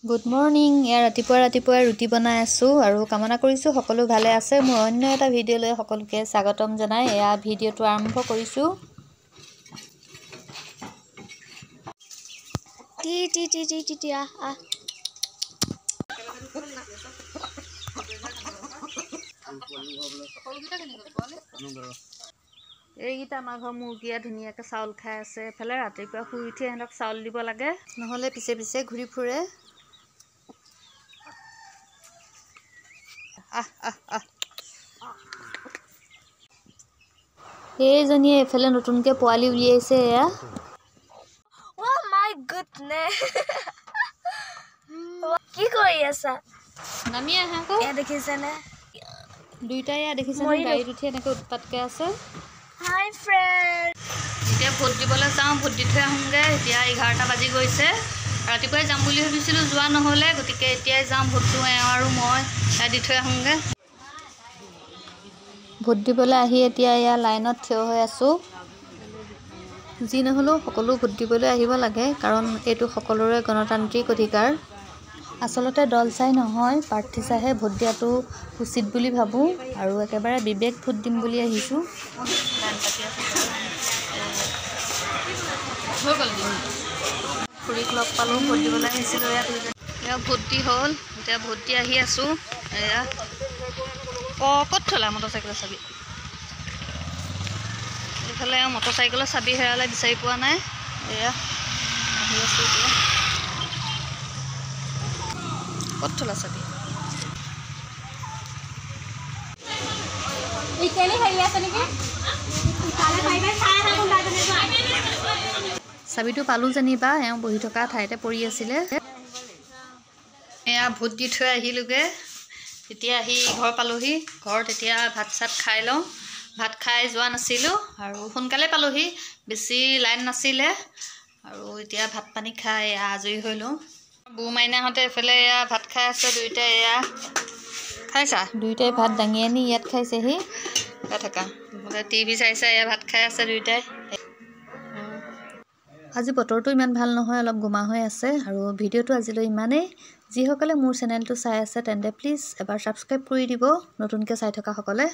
Good morning. ৰাতিপুৱা ৰুটি বনাই আছোঁ আৰু কামনা কৰিছোঁ সকলো ভালে আছে। মোৰ অন্য এটা ভিডিঅ'লৈ সকলোকে স্বাগতম জনাই ভিডিঅ'টো আৰম্ভ কৰিছোঁ। এইকেইটা আমাৰ ঘৰৰ মুৰ্গীয়ে ধুনীয়াকৈ চাউল খাই আছে। এফালে ৰাতিপুৱা শুই উঠি সিহঁতক চাউল দিব লাগে, নহ'লে পিছে পিছে ঘূৰি ফুৰে। এইজনীয়ে এইফালে নতুনকৈ পোৱালি উলিয়াইছে। এয়া কি কৰি আছা? নামি আহা আকৌ। এয়া দেখিছেনে? দুইটাই এয়া দেখিছেনে গাড়ীত উঠি এনেকৈ উৎপাতকৈ আছে। হাই ফ্ৰেণ্ড। এতিয়া ভোট দিবলৈ যাওঁ, ভোট দি থৈ আহোঁগৈ। এতিয়া 11টা বাজি গৈছে। ৰাতিপুৱাই যাম বুলি ভাবিছিলোঁ, যোৱা নহ'লে, গতিকে এতিয়াই যাওঁ। ভোটটো এওঁ আৰু মই দি থৈ আহোঁগৈ। ভোট দিবলৈ আহি এতিয়া এয়া লাইনত থিয় হৈ আছোঁ। যি নহ'লেও সকলো ভোট দিবলৈ আহিব লাগে, কাৰণ এইটো সকলোৰে গণতান্ত্ৰিক অধিকাৰ। আচলতে দল চাই নহয়, প্ৰাৰ্থী চাইহে ভোট দিয়াটো উচিত বুলি ভাবোঁ, আৰু একেবাৰে বিবেক ভোট দিম বুলি আহিছোঁ। খুৰীক লগ পালোঁ, ভোট দিবলৈ আহিছিলোঁ। এয়া ভোট দি হ'ল, এতিয়া ভোট দি আহি আছোঁ। এয়া ক'ত থ'লা মটৰচাইকেলৰ চাবি? এইফালে মটৰচাইকেলৰ চাবি হেৰালে, বিচাৰি পোৱা নাই। এয়া আহি আছোঁ এতিয়া। ক'ত থ'লা চাবি? চাবিটো পালোঁ যেনিবা, এওঁ বহি থকা ঠাইতে পৰি আছিলে। এয়া ভোট দি থৈ আহিলোগৈ। এতিয়া আহি ঘৰ পালোহি। ঘৰত এতিয়া ভাত চাত খাই লওঁ। ভাত খাই যোৱা নাছিলোঁ আৰু সোনকালে পালোহি, বেছি লাইন নাছিলে। আৰু এতিয়া ভাত পানী খাই এয়া আজৰি হৈ লওঁ। বৌ মাইনাহঁতে এইফালে এয়া ভাত খাই আছে। দুয়োটাই এয়া খাইছা? দুয়োটাই ভাত দাঙি আনি ইয়াত খাইছেহি। খাই থাকা। টিভি চাইছে, এয়া ভাত খাই আছে দুয়োটাই। আজি বতৰটো ইমান ভাল নহয়, অলপ গোমা হৈ আছে। আৰু ভিডিঅ'টো আজিলৈ ইমানেই। যিসকলে মোৰ চেনেলটো চাই আছে তেন্তে প্লিজ এবাৰ ছাবস্ক্ৰাইব কৰি দিব, নতুনকৈ চাই থকাসকলে।